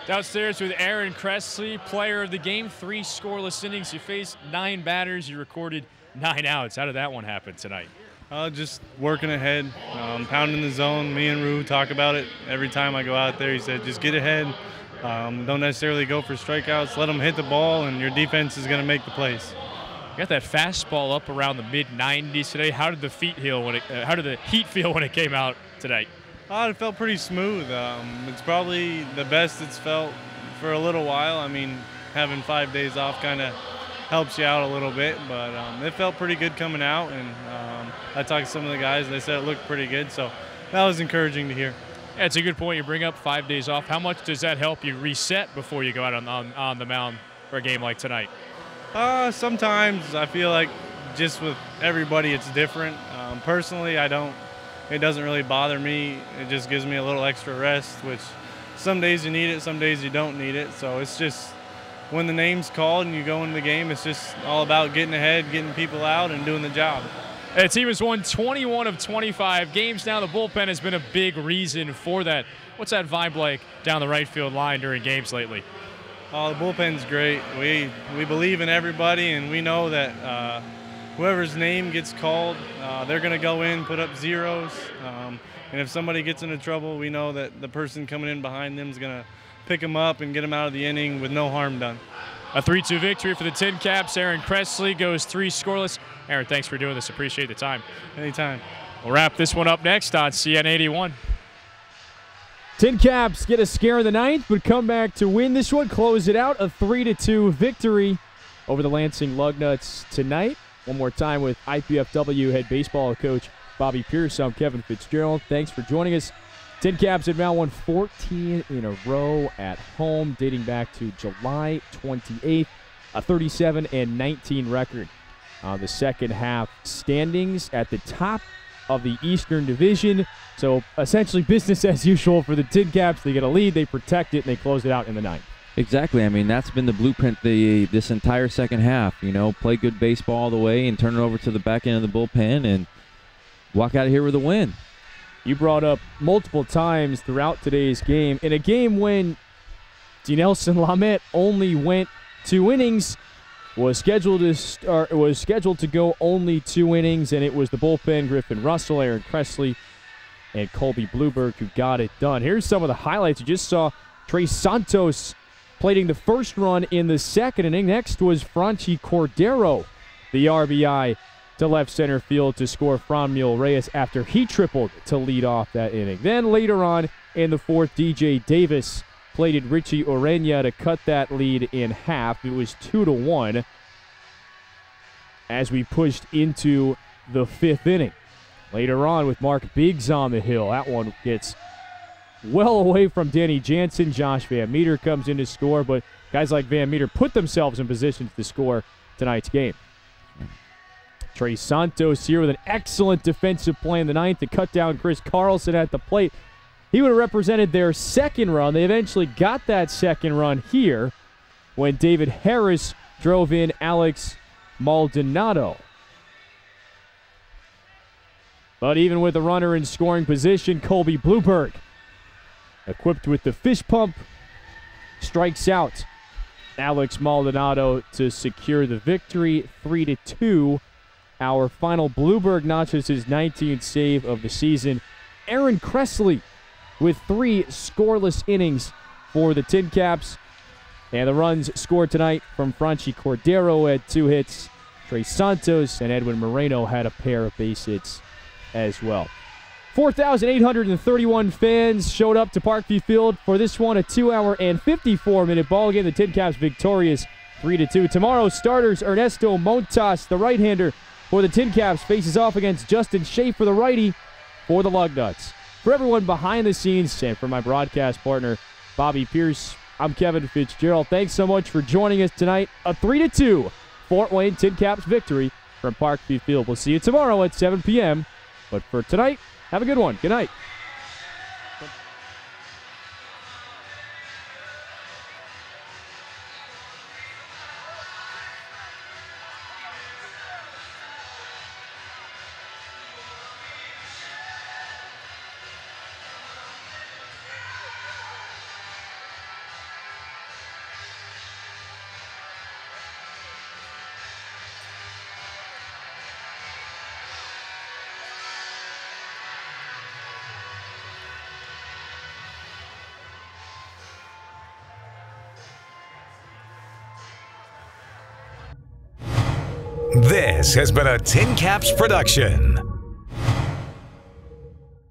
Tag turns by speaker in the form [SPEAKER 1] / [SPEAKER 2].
[SPEAKER 1] Downstairs with Aaron Cressley, player of the game, 3 scoreless innings. You faced 9 batters. You recorded 9 outs. How did that one happen tonight?
[SPEAKER 2] Just working ahead, pounding the zone. Me and Rue talk about it every time I go out there. He said, just get ahead. Don't necessarily go for strikeouts. Let them hit the ball, and your defense is going to make the plays.
[SPEAKER 1] You got that fastball up around the mid-90s today. How did the heat feel when it came out tonight?
[SPEAKER 2] It felt pretty smooth. It's probably the best it's felt for a little while. I mean, having 5 days off kind of helps you out a little bit, but it felt pretty good coming out, and I talked to some of the guys, and they said it looked pretty good, so that was encouraging to hear.
[SPEAKER 1] Yeah, it's a good point. You bring up 5 days off. How much does that help you reset before you go out on the mound for a game like tonight?
[SPEAKER 2] Sometimes I feel like just with everybody it's different. Personally, it doesn't really bother me. It just gives me a little extra rest, which some days you need it, some days you don't need it. So it's just when the name's called and you go into the game, it's just all about getting ahead, getting people out, and doing the job.
[SPEAKER 1] The team has won 21 of 25 games now. The bullpen has been a big reason for that. What's that vibe like down the right field line during games lately?
[SPEAKER 2] Oh, the bullpen's great. We believe in everybody, and we know that whoever's name gets called, they're going to go in, put up zeros. And if somebody gets into trouble, we know that the person coming in behind them is going to pick them up and get them out of the inning with no harm done.
[SPEAKER 1] A 3-2 victory for the TinCaps. Aaron Cressley goes 3 scoreless. Aaron, thanks for doing this. Appreciate the time.
[SPEAKER 2] Anytime.
[SPEAKER 1] We'll wrap this one up next on CN 81.
[SPEAKER 3] TinCaps get a scare in the ninth, but come back to win this one, close it out, a 3-2 victory over the Lansing Lugnuts tonight. One more time with IPFW head baseball coach Bobby Pierce. I'm Kevin Fitzgerald. Thanks for joining us. TinCaps have now won 14 in a row at home, dating back to July 28th, a 37-19 record. The second half standings at the top of the Eastern Division. So essentially business as usual for the TinCaps. They get a lead, they protect it, and they close it out in the ninth.
[SPEAKER 4] Exactly. I mean, that's been the blueprint this entire second half. You know, play good baseball all the way and turn it over to the back end of the bullpen and walk out of here with a win.
[SPEAKER 3] You brought up multiple times throughout today's game. In a game when Dinelson Lamet only went 2 innings, was scheduled to go only 2 innings, and it was the bullpen, Griffin Russell, Aaron Cressley, and Colby Blueberg who got it done. Here's some of the highlights. You just saw Trey Santos plating the first run in the second inning. Next was Franchi Cordero, the RBI to left center field to score Franmil Reyes after he tripled to lead off that inning. Then later on in the fourth, DJ Davis plated Richie Orena to cut that lead in half. It was 2-1 as we pushed into the 5th inning. Later on with Mark Biggs on the hill. That one gets well away from Danny Jansen. Josh Van Meter comes in to score, but guys like Van Meter put themselves in position to score tonight's game. Trey Santos here with an excellent defensive play in the ninth to cut down Chris Carlson at the plate. He would have represented their second run. They eventually got that second run here when David Harris drove in Alex Maldonado. But even with a runner in scoring position, Colby Blueberg, equipped with the fish pump, strikes out Alex Maldonado to secure the victory, 3-2. Our final Blueberg notches his 19th save of the season. Aaron Cressley with 3 scoreless innings for the TinCaps. And the runs scored tonight from Franchi Cordero had 2 hits. Trey Santos and Edwin Moreno had a pair of base hits as well. 4,831 fans showed up to Parkview Field for this one, a 2-hour and 54-minute ball game. The TinCaps victorious 3-2. Tomorrow, starters Ernesto Montas, the right-hander for the TinCaps, faces off against Justin Schaefer, the righty for the Lugnuts. For everyone behind the scenes and for my broadcast partner, Bobby Pierce, I'm Kevin Fitzgerald. Thanks so much for joining us tonight. A 3-2 Fort Wayne TinCaps victory from Parkview Field. We'll see you tomorrow at 7 p.m. But for tonight, have a good one. Good night.
[SPEAKER 5] This has been a TinCaps production.